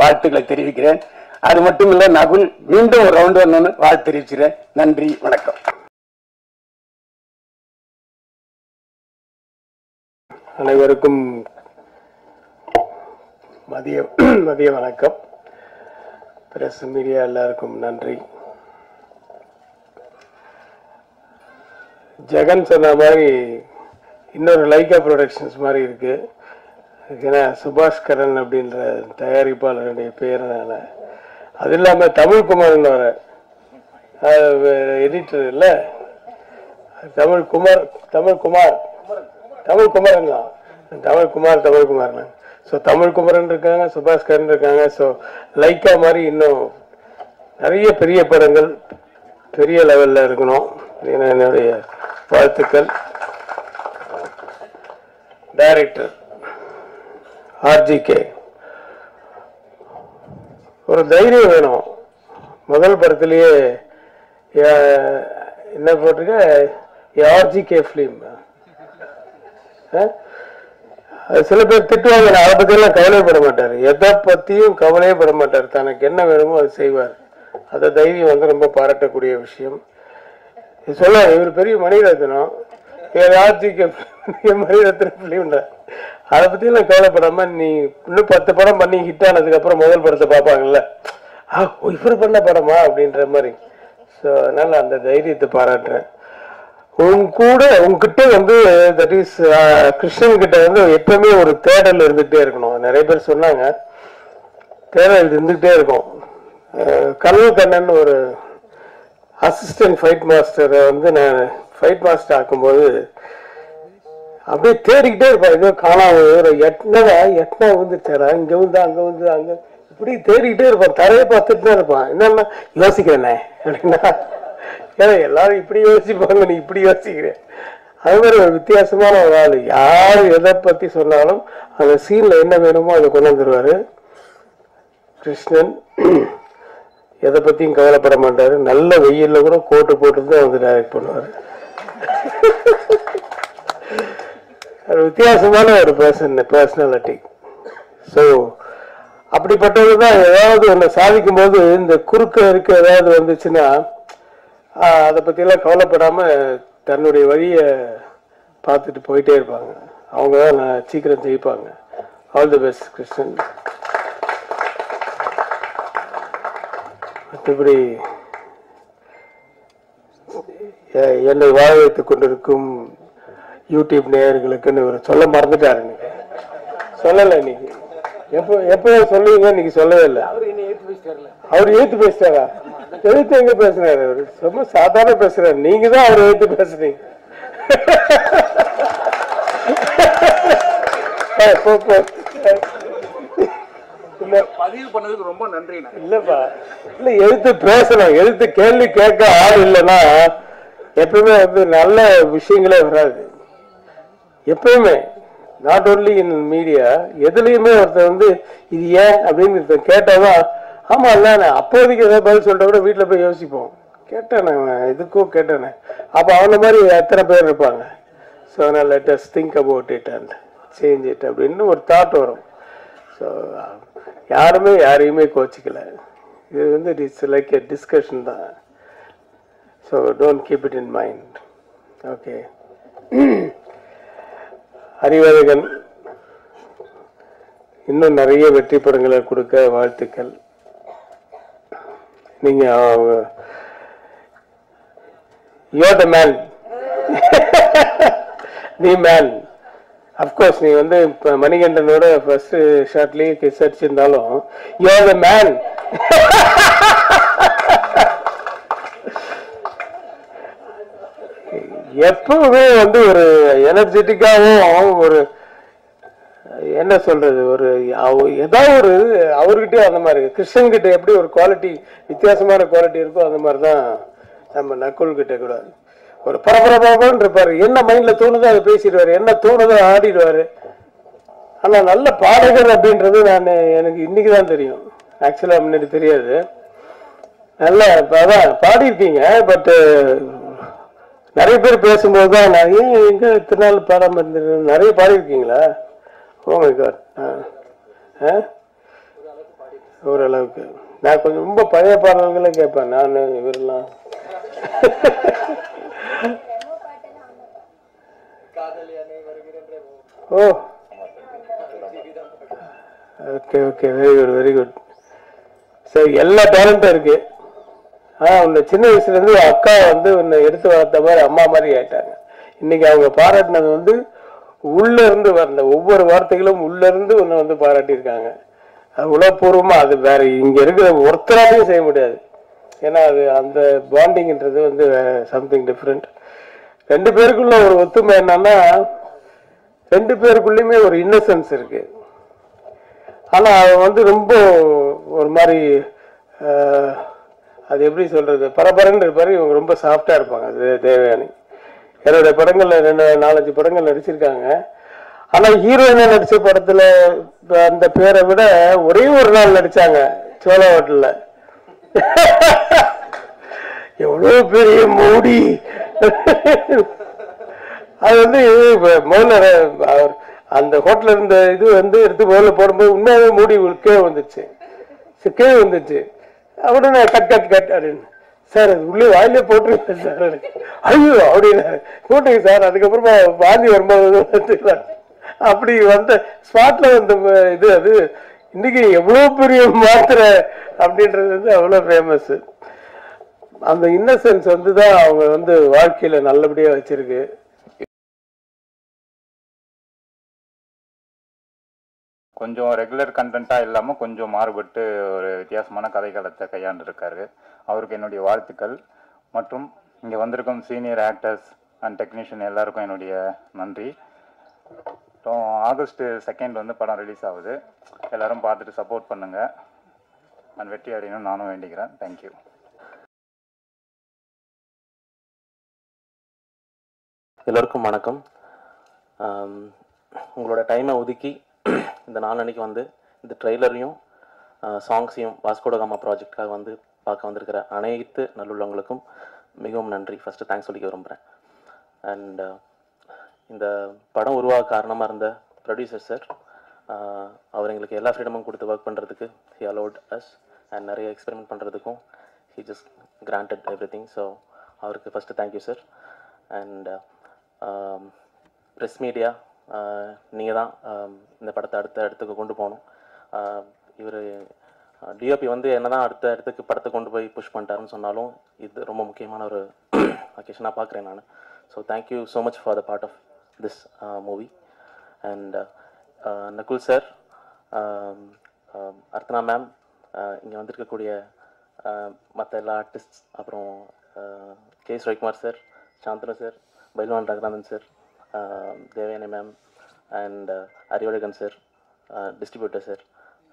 வாழ்த்துக்களை தெரிவிக்கிறேன். அது மட்டும் இல்ல, நகுல் மீண்டும் ஒரு ரவுண்ட் வரணும்னு வாழ்த்து தெரிவிக்கிறேன். நன்றி, வணக்கம். அனைவருக்கும் மதிய வணக்கம். பிரஸ் மீடியா எல்லாருக்கும் நன்றி. ஜெகன் சொன்ன மாதிரி இன்னொரு லைகா ப்ரொடக்ஷன்ஸ் மாதிரி இருக்கு. ஏன்னா சுபாஷ்கரன் அப்படின்ற தயாரிப்பாளருடைய பேரனால, அது இல்லாமல் தமிழ்குமார்னு வர எடிட்டர் இல்லை, தமிழ்குமார். ஸோ தமிழ்குமரன் இருக்காங்க, சுபாஷ்கரன் இருக்காங்க. ஸோ லைக்கா மாதிரி இன்னும் நிறைய பெரிய படங்கள் பெரிய லெவலில் இருக்கணும். என்னுடைய வாழ்த்துக்கள். Director RGK. ஒரு தைரியம் வேணும். முதல் படத்திலேயே என்ன போட்டிருக்க, ஆர்ஜிகே ஃபிலிம். சில பேர் திட்டுவாங்க, அதை பற்றியெல்லாம் கவலைப்பட மாட்டார், எதை பற்றியும் கவலையே பட மாட்டார், தனக்கு என்ன வேணுமோ அது செய்வார். அந்த தைரியம் வந்து ரொம்ப பாராட்டக்கூடிய விஷயம். சொல்ல இவர் பெரிய மணிரத்னம், ஆர்ஜிகே மணிரத்னம் ஃபிலிம்ன்ற, அதை பற்றியெல்லாம் கவலைப்படாம நீ இன்னும் 10 படம் பண்ணி ஹிட் ஆனதுக்கப்புறம் முதல் படத்தை பார்ப்பாங்கல்ல, இவர் பண்ண படமா அப்படின்ற மாதிரி. ஸோ அதனால அந்த தைரியத்தை பாராட்டுறேன். உங்ககிட்ட வந்து தட் இஸ் கிருஷ்ணன் கிட்ட வந்து எப்பவுமே ஒரு தேடல் இருந்துகிட்டே இருக்கணும். நிறைய பேர் சொன்னாங்க தேடல் இருந்துகிட்டே இருக்கும். கனவு கண்ணன் ஒரு அசிஸ்டன்ட் ஃபைட் மாஸ்டரை வந்து நான் ஃபைட் மாஸ்டர் ஆக்கும்போது அப்படியே தேடிக்கிட்டே இருப்பான். ஏதோ காணாம எட்டனா வந்துச்சாரா, இங்க வந்து அங்க வந்து அங்க இப்படி தேடிக்கிட்டே இருப்பான். தரையை பார்த்துட்டு தான் இருப்பான். என்னன்னா யோசிக்கிறேனே அப்படின்னா, ஏன்னா எல்லாரும் இப்படி யோசிப்பாங்க, நீ இப்படி யோசிக்கிறேன். அது மாதிரி ஒரு வித்தியாசமான ஒரு ஆள். யார் எதை பத்தி சொன்னாலும் அந்த சீன்ல என்ன வேணுமோ அதை கொண்டு வந்துருவாரு கிருஷ்ணன். எதை பத்தியும் கவலைப்பட மாட்டாரு. நல்ல வெயில்ல கூட கோட்டு போட்டு தான் வந்து டைரக்ட் பண்ணுவாரு. வித்தியாசமான ஒரு பர்சனாலிட்டி. ஸோ அப்படிப்பட்டதுதான் ஏதாவது ஒன்று சாதிக்கும் போது இந்த குறுக்க இருக்க ஏதாவது வந்துச்சுன்னா அதை பற்றியெல்லாம் கவலைப்படாம தன்னுடைய வழியை பார்த்துட்டு போயிட்டே இருப்பாங்க. அவங்க தான் சீக்கிரம் ஜெயிப்பாங்க. All the best Krishnan. மற்றபடி என்னை வாழ வைத்துக் கொண்டிருக்கும் யூடியூப் நேயர்களுக்குன்னு ஒரு சொல்ல மறந்துட்டாரு. இன்னைக்கு சொல்லலை. இன்னைக்கு எப்போ சொல்லுவீங்க, இன்னைக்கு சொல்லவே இல்லை. அவர் ஏத்து பேசிட்டாரா? எழுத்து எங்க பேசுறாரு? அவரு ரொம்ப சாதாரண பேசுறாரு. நீங்க தான் அவர் எழுத்து பேசுறீங்க. பதிவு பண்ணதுக்கு ரொம்ப நன்றி. இல்லப்பா, இல்ல எழுத்து பேசணும். எழுத்து கேள்வி கேட்க ஆள் இல்லைன்னா எப்பவுமே வந்து நல்ல விஷயங்களே வராது. எப்பயுமே நாட் ஓன்லி இன் மீடியா, எதுலையுமே ஒருத்தர் வந்து இது ஏன் அப்படின்னு கேட்டாதான், ஆமா இல்ல அப்போதைக்கு ஏதாவது பதில் சொல்லிட்ட கூட வீட்டுல போய் யோசிப்போம். கேட்டானே இதுக்கும் கேட்டானே, அப்ப அவன மாதிரி எத்தனை பேர் இருப்பாங்க. ஸோ அதனால let us think about it and change it அப்படின்னு ஒரு தாட் வரும். ஸோ யாருமே யாரையுமே கோச்சிக்கல. இது வந்து இட்ஸ் லைக் எ டிஸ்கஷன் தான். So don't keep it in mind. Okay. Arivazhagan இன்னும் நிறைய வெற்றி படங்களை கொடுக்க வாழ்த்துக்கள். நீங்க யூ ஆர் த மேன். நீ மேன். அப்கோர்ஸ் நீ வந்து இப்ப மணிகண்டனோட ஃபர்ஸ்ட் ஷாட்லயே கிஸ் அடிச்சிருந்தாலும் யூ ஆர் த மேன். எப்பவுமே வந்து ஒரு எனர்ஜெட்டிக்காவும் ஒரு என்ன சொல்றது, ஒரு ஏதாவது ஒரு அவர்கிட்டயே அந்த மாதிரி கிருஷ்ணன் கிட்ட எப்படி ஒரு குவாலிட்டி, வித்தியாசமான குவாலிட்டி இருக்கோ அந்த மாதிரிதான் நம்ம நக்குல் கிட்ட கூட ஒரு பரபரப்பான்னு இருப்பாரு. என்ன மைண்ட்ல தோணுதோ அதை பேசிடுவாரு, என்ன தோணுதோ ஆடிடுவாரு. ஆனா நல்ல பாடகர் அப்படின்றது எனக்கு இன்னைக்குதான் தெரியும். ஆக்சுவலா முன்னாடி தெரியாது. நல்ல அதான் பாடியிருக்கீங்க. பட் நிறைய பேர் பேசும்போது தான் நான் எங்க இத்தனை நாள் பாடாம இருந்தது. நிறைய பாடியிருக்கீங்களா? Oh my God. ஓரளவுக்கு. நான் கொஞ்சம் ரொம்ப பழைய பாடல்களை கேட்பேன். நான் இவரெல்லாம் oh okay okay, very good very good. சரி, எல்லா டேலண்டும் இருக்கு. உன்னை சின்ன வயசுல இருந்து அக்கா வந்து உன்னை எடுத்து வளர்த்த மாதிரி அம்மா மாதிரி ஆயிட்டாங்க. இன்னைக்கு அவங்க பாராட்டினது வந்து உள்ள இருந்து வந்த ஒவ்வொரு வார்த்தைகளும் உள்ள இருந்து உன்னை வந்து பாராட்டியிருக்காங்க. அது உளப்பூர்வமா. அது வேற இங்க இருக்கிற ஒருத்தராலையும் செய்ய முடியாது. ஏன்னா அது அந்த பாண்டிங்ன்றது வந்து சம்திங் டிஃப்ரெண்ட். ரெண்டு பேருக்குள்ள ஒரு ஒத்துமை என்னன்னா, ரெண்டு பேருக்குள்ளயுமே ஒரு இன்னசென்ஸ் இருக்கு. ஆனா அவன் வந்து ரொம்ப ஒரு மாதிரி அது எப்படி சொல்றது, பரபரன்னு இருப்பாரு. இவங்க ரொம்ப சாஃப்டா இருப்பாங்க. அது தேவயானி என்னுடைய படங்கள்ல 4-5 படங்கள் நடிச்சிருக்காங்க. ஆனா ஹீரோயினா நடிச்ச படத்துல அந்த பேரை விட ஒரே ஒரு நாள் நடிச்சாங்க சோழ ஹோட்டல்ல. எவ்வளவு பெரிய மூடி. அது வந்து முதல்ல அவர் அந்த ஹோட்டல்ல இருந்த இது வந்து எடுத்து முதல்ல போடும்போது உண்மையாவே மூடி கீழே வந்துச்சு. கீழே வந்துச்சு. உடனே கட் கட் கட் அப்படின்னு, சார் அது உள்ளே வாயிலே போட்டுருக்கேன் சார். ஐயோ அப்படின்னு போட்டுங்க சார். அதுக்கப்புறமா வாந்தி வரும்போது வச்சுக்கலாம். அப்படி வந்த ஸ்பாட்ல வந்த இது அது இன்னைக்கு எவ்வளவு பெரிய மாத்திரை அப்படின்றது வந்து அவ்வளவு ஃபேமஸ். அந்த இன்னசென்ஸ் வந்து தான் அவங்க வந்து வாழ்க்கையில நல்லபடியா வச்சிருக்கு. கொஞ்சம் ரெகுலர் கண்டென்ட்டாக இல்லாமல் கொஞ்சம் மாறுபட்டு ஒரு வித்தியாசமான கதைக்களத்தை கையாண்டிருக்காரு. அவருக்கு என்னுடைய வாழ்த்துக்கள். மற்றும் இங்கே வந்திருக்கும் சீனியர் ஆக்டர்ஸ் அண்ட் டெக்னீஷியன் எல்லாருக்கும் என்னுடைய நன்றி. அப்புறம் ஆகஸ்ட் 2 வந்து படம் ரிலீஸ் ஆகுது. எல்லோரும் பார்த்துட்டு சப்போர்ட் பண்ணுங்கள். நான் வெற்றி அடையணும்னு நானும் வேண்டிக்கிறேன். தேங்க்யூ. எல்லோருக்கும் வணக்கம். உங்களோட டைமை ஒதுக்கி இந்த நாளன்னைக்கு வந்து இந்த ட்ரெய்லரையும் சாங்ஸையும் வாஸ்கோ ட காமா ப்ராஜெக்டாக வந்து பார்க்க வந்திருக்கிற அனைத்து நல்லுள்ளவங்களுக்கும் மிகவும் நன்றி. ஃபஸ்ட்டு தேங்க்ஸ் சொல்லிக்க விரும்புகிறேன். அண்ட் இந்த படம் உருவாக காரணமாக இருந்த ப்ரொடியூசர் சார், அவர் எங்களுக்கு எல்லா ஃப்ரீடமும் கொடுத்து ஒர்க் பண்ணுறதுக்கு ஹி அலோட் அஸ் அண்ட் நிறைய எக்ஸ்பெரிமெண்ட் பண்ணுறதுக்கும் he just granted everything. So அவருக்கு first thank you sir. And press media, நீங்கள் தான் இந்த படத்தை அடுத்த இடத்துக்கு கொண்டு போகணும். இவர் டிஓபி வந்து என்ன தான் அடுத்த இடத்துக்கு படத்தை கொண்டு போய் புஷ் பண்ணிட்டாருன்னு சொன்னாலும் இது ரொம்ப முக்கியமான ஒரு அக்கேஷனாக பார்க்குறேன் நான். So thank you so much for the part of this movie. And Nakul sir, Arthana மேம், இங்கே வந்திருக்கக்கூடிய மற்ற எல்லா ஆர்டிஸ்ட்ஸ், அப்புறம் K Ravikumar sir, Shanthanu sir, Bayilvan Ranganathan sir, Devayani மேம் and Arivazhagan sir, distributor sir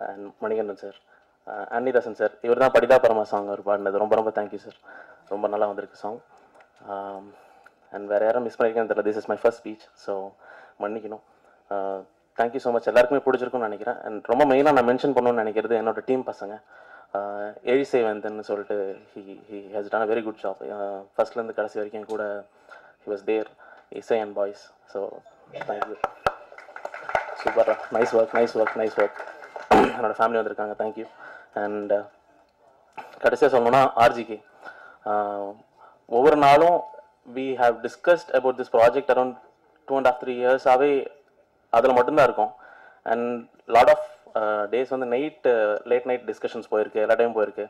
and Manikandan sir, Annidasan sir. இவர் தான் படிதா பரமா சாங் அவர் பாடினது. ரொம்ப ரொம்ப தேங்க்யூ சார். ரொம்ப நல்லா வந்திருக்கு சாங். அண்ட் வேறு யாரும் மிஸ் பண்ணியிருக்கேன்னு தெரியல. This is my first speech, so மன்னிக்கணும். Thank you so much. எல்லாருக்குமே பிடிச்சிருக்குன்னு நினைக்கிறேன். அண்ட் ரொம்ப மெயினாக நான் மென்ஷன் பண்ணணும்னு நினைக்கிறது என்னோட டீம் பசங்க. எழிசை வேந்தன் சொல்லிட்டு he has done a very good job. ஃபர்ஸ்ட்லேருந்து கடைசி வரைக்கும் கூட ஹி வாஸ் தேர். இசை அண்ட் பாய்ஸ். So thank you. சூப்பரா, nice work, nice work, nice work. என்னோட ஃபேமிலி வந்திருக்காங்க, தேங்க்யூ. அண்ட் கடைசியாக சொல்லணும்னா ஆர்ஜிகே, ஒவ்வொரு நாளும் we have discussed about this project around 2.5-3 இயர்ஸாகவே அதில் மட்டும்தான் இருக்கும். அண்ட் லாட் ஆஃப் டேஸ் வந்து லேட் நைட் டிஸ்கஷன்ஸ் போயிருக்கு, எல்லா டைம் போயிருக்கு.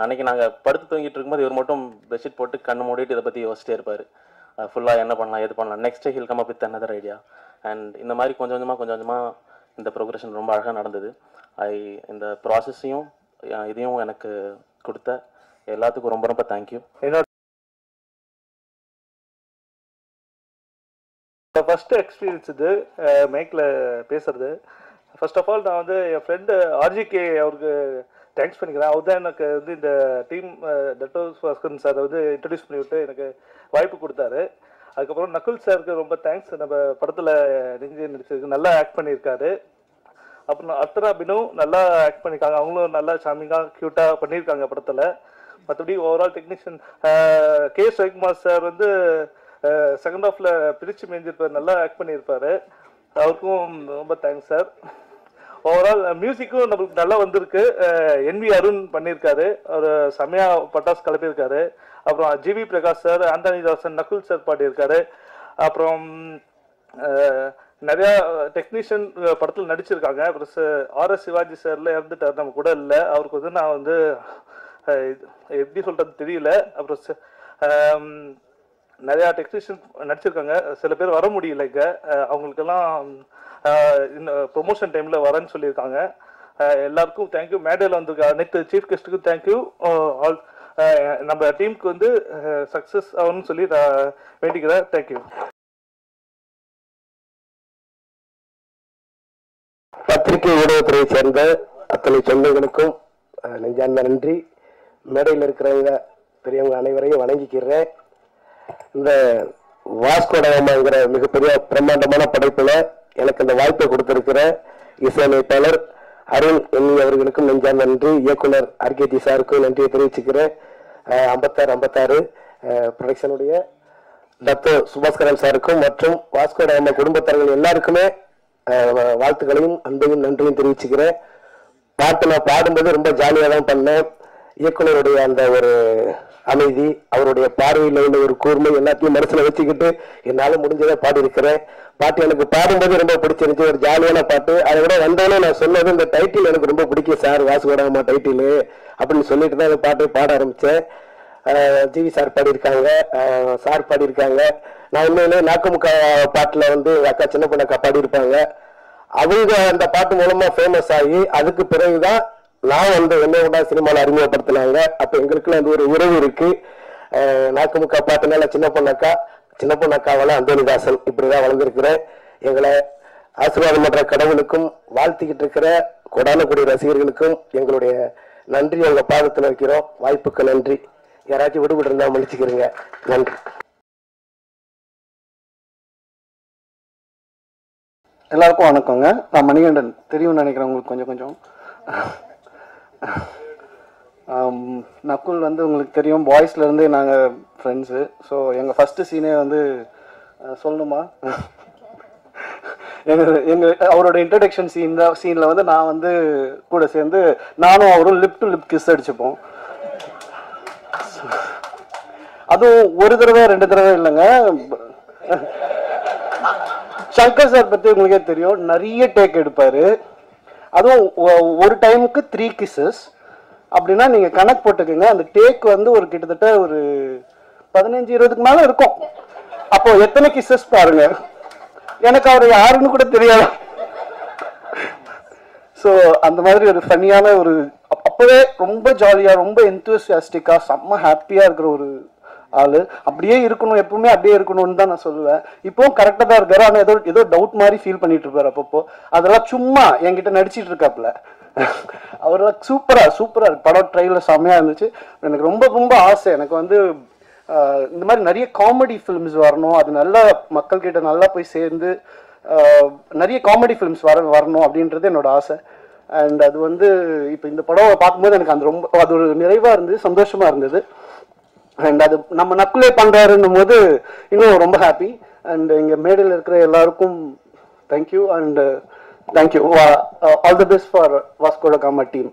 அன்றைக்கி நாங்கள் படுத்து தூங்கிட்டு இருக்கும்போது இவர் மட்டும் பெட்ஷீட் போட்டு கண்ணு மூடிட்டு இதை பற்றி யோசிச்சிட்டே இருப்பார். ஃபுல்லாக என்ன பண்ணலாம், எது பண்ணலாம், next hill come up with another idea. And இந்த மாதிரி கொஞ்சம் கொஞ்சமாக இந்த ப்ரோக்ரஷன் ரொம்ப அழகாக நடந்தது. இந்த ப்ராசஸையும் இதையும் எனக்கு கொடுத்த எல்லாத்துக்கும் ரொம்ப ரொம்ப தேங்க்யூ. என்னோட ஃபர்ஸ்ட் எக்ஸ்பீரியன்ஸ் இது மைக்கில் பேசுறது. ஃபர்ஸ்ட் ஆஃப் ஆல் நான் வந்து என் ஃப்ரெண்டு ஆர்ஜிகே அவருக்கு தேங்க்ஸ் பண்ணிக்கிறேன். அவர் தான் எனக்கு வந்து இந்த டீம் டட்டோஸ் பாஸ்கரன் சார் வந்து இன்ட்ரடியூஸ் பண்ணிவிட்டு எனக்கு வாய்ப்பு கொடுத்தாரு. அதுக்கப்புறம் நகுல் சாருக்கு ரொம்ப தேங்க்ஸ். நம்ம படத்தில் நடிச்சதுக்கு நல்லா ஆக்ட் பண்ணியிருக்காரு. அப்புறம் அர்த்தனா பினு நல்லா ஆக்ட் பண்ணியிருக்காங்க. அவங்களும் நல்லா சாமிங்காக க்யூட்டாக பண்ணியிருக்காங்க படத்தில். மற்றபடி overall technician K Ravikumar sir வந்து செகண்ட் ஹாஃபில் பிரித்து மேய்ஞ்சிருப்பார், நல்லா ஆக்ட் பண்ணியிருப்பார். அவருக்கும் ரொம்ப தேங்க்ஸ் சார். ஓவரால் மியூசிக்கும் நம்மளுக்கு நல்லா வந்திருக்கு. NV அருண் பண்ணியிருக்காரு, அவர் செம்மையாக பட்டாசு கிளப்பியிருக்காரு. அப்புறம் GV பிரகாஷ் சார், ஆண்டனி தாசன், நகுல் சார் பாடியிருக்காரு. அப்புறம் நிறையா டெக்னீஷியன் படத்தில் நடிச்சிருக்காங்க. அப்புறம் RS சிவாஜி சார்ல இறந்துட்டார், நம்ம கூட இல்லை. அவருக்கு வந்து நான் வந்து எப்படி சொல்கிறது தெரியல. அப்புறம் நிறையா டெக்னீஷியன் நடிச்சிருக்காங்க. சில பேர் வர முடியல இங்கே, அவங்களுக்கெல்லாம் இன்னும் ப்ரொமோஷன் டைமில் வரேன்னு சொல்லியிருக்காங்க. எல்லாருக்கும் தேங்க்யூ. மேடையில் வந்திருக்க அனைத்து சீஃப் கெஸ்ட்டுக்கும் தேங்க்யூ. ஆல் நம்ம டீமுக்கு வந்து சக்ஸஸ் ஆகணும்னு சொல்லி நான் வேண்டிக்கிறேன். தேங்க்யூ. பத்திரிகை ஊடகத்துறையை சேர்ந்த அத்தனை சொந்தங்களுக்கும் நெஞ்சார்ந்த நன்றி. மேடையில் இருக்கிறவங்க பெரியவங்க அனைவரையும் வணங்கிக்கிறேன். இந்த வாஸ்கோ ட காமாங்கிற மிகப்பெரிய பிரம்மாண்டமான படைப்புல எனக்கு இந்த வாய்ப்பை கொடுத்திருக்கிற இசையமைப்பாளர் அருண் எண்ணி அவர்களுக்கும் நெஞ்சா நன்றி. இயக்குனர் ஆர்கேஜி சாருக்கும் நன்றியை தெரிவிச்சுக்கிறேன். 56 ப்ரொடக்ஷனுடைய டாக்டர் சுபாஸ்கரன் சாருக்கும் மற்றும் வாஸ்கோ நம்ம குடும்பத்தார்கள் எல்லாருக்குமே வாழ்த்துக்களையும் அன்பையும் நன்றியும் தெரிவிச்சுக்கிறேன். பாட்டு நான் பாடும்போது ரொம்ப ஜாலியாக தான் பண்ணேன். இயக்குனருடைய அந்த ஒரு அமைதி, அவருடைய பார்வையில் உள்ள ஒரு கூர்மை எல்லாத்தையும் மனசுல வச்சுக்கிட்டு என்னால முடிஞ்சதை பாடியிருக்கிறேன். பாட்டு எனக்கு பாடும்போது ரொம்ப பிடிச்சிருந்துச்சு, ஒரு ஜாலியான பாட்டு. அதை விட வந்தோடனே நான் சொன்னது இந்த டைட்டில் எனக்கு ரொம்ப பிடிக்கும் சார், வாசுகோடாமா டைட்டில் அப்படின்னு சொல்லிட்டு தான் அந்த பாட்டை பாட ஆரம்பிச்சேன். ஜிவி சார் பாடியிருக்காங்க, சார் பாடியிருக்காங்க. நான் உண்மையிலே நாக்குமுக்கா பாட்டுல வந்து அக்கா சின்ன பொண்ணக்கா பாடியிருப்பாங்க. அவங்க அந்த பாட்டு மூலமா ஃபேமஸ் ஆகி அதுக்கு பிறகுதான் நான் வந்து என்னோட சினிமாவில் அறிமுகப்படுத்தினாங்க. அப்ப எங்களுக்குள்ள அந்த ஒரு உறவு இருக்கு. நாக்குமுக்கா பாட்டுனால சின்ன பொண்ணக்காவால அந்தோனிதாசன் இப்படிதான் வளர்ந்துருக்கிறேன். எங்களை ஆசீர்வாதம் பண்ற கடவுளுக்கும் வாழ்த்திக்கிட்டு இருக்கிற கொடானக்குடி ரசிகர்களுக்கும் எங்களுடைய நன்றி உங்க பாதத்தில் வைக்கிறோம். வாய்ப்புக்கு நன்றி. யாராச்சும் விடுபட்டு இருந்தா மன்னிச்சுக்கிறீங்க. நன்றி. எல்லாருக்கும் வணக்கங்க. நான் மணிகண்டன், தெரியும்னு நினைக்கிறேன் உங்களுக்கு கொஞ்சம். நக்குல் வந்து உங்களுக்கு தெரியும், பாய்ஸ்லேருந்து நாங்கள் ஃப்ரெண்ட்ஸு. ஸோ எங்கள் ஃபஸ்ட்டு சீனே வந்து சொல்லணுமா, அவரோட இன்ட்ரடக்ஷன் சீனில் வந்து நான் வந்து கூட சேர்ந்து நானும் அவரும் லிப் டு லிப் கிஸ் அடிச்சுப்போம். அதுவும் ஒரு தடவை 2 தடவை இல்லைங்க. சங்கர் சார் பற்றி உங்களுக்கே தெரியும், நிறைய டேக் எடுப்பார். அதுவும் ஒரு டைமுக்கு 3 kisses அப்படின்னா நீங்கள் கணக்கு போட்டுக்கோங்க. அந்த டேக் வந்து ஒரு கிட்டத்தட்ட ஒரு 15-20க்கு மேலே இருக்கும். அப்போ எத்தனை கிஸ்ஸஸ் பாருங்க. எனக்கு அவர் யாருன்னு கூட தெரியாது. ஸோ அந்த மாதிரி ஒரு ஃபன்னியான ஒரு, அப்போவே ரொம்ப ஜாலியாக, ரொம்ப எந்தூசியாஸ்டிக்காக, செம்ம ஹாப்பியாக இருக்கிற ஒரு ஆளு. அப்படியே இருக்கணும், எப்பவுமே அப்படியே இருக்கணும்னு தான் நான் சொல்லுவேன். இப்போவும் கரெக்டாக தான் இருக்காரு. ஆனால் ஏதோ டவுட் மாதிரி ஃபீல் பண்ணிட்டு இருப்பாரு அப்பப்போ. அதெல்லாம் சும்மா என்கிட்ட நடிச்சிட்டு இருக்காப்புல. அவரெல்லாம் சூப்பரா படம் ட்ரைலர் செம்மையா இருந்துச்சு. எனக்கு ரொம்ப ஆசை, எனக்கு வந்து இந்த மாதிரி நிறைய காமெடி ஃபிலிம்ஸ் வரணும், அது நல்லா மக்கள்கிட்ட நல்லா போய் சேர்ந்து நிறைய காமெடி ஃபிலிம்ஸ் வரணும் அப்படின்றது என்னோட ஆசை. அண்ட் அது வந்து இப்போ இந்த படம் பார்க்கும்போது எனக்கு அது ஒரு நிறைவாக இருந்தது, சந்தோஷமா இருந்தது. அண்ட் அது நம்ம நக்குலே பண்றாருன்னும் போது இன்னும் ரொம்ப ஹாப்பி. அண்ட் இங்கே மேடையில் இருக்கிற எல்லாருக்கும் thank you. And thank you. All the best for Vasco da gamma team.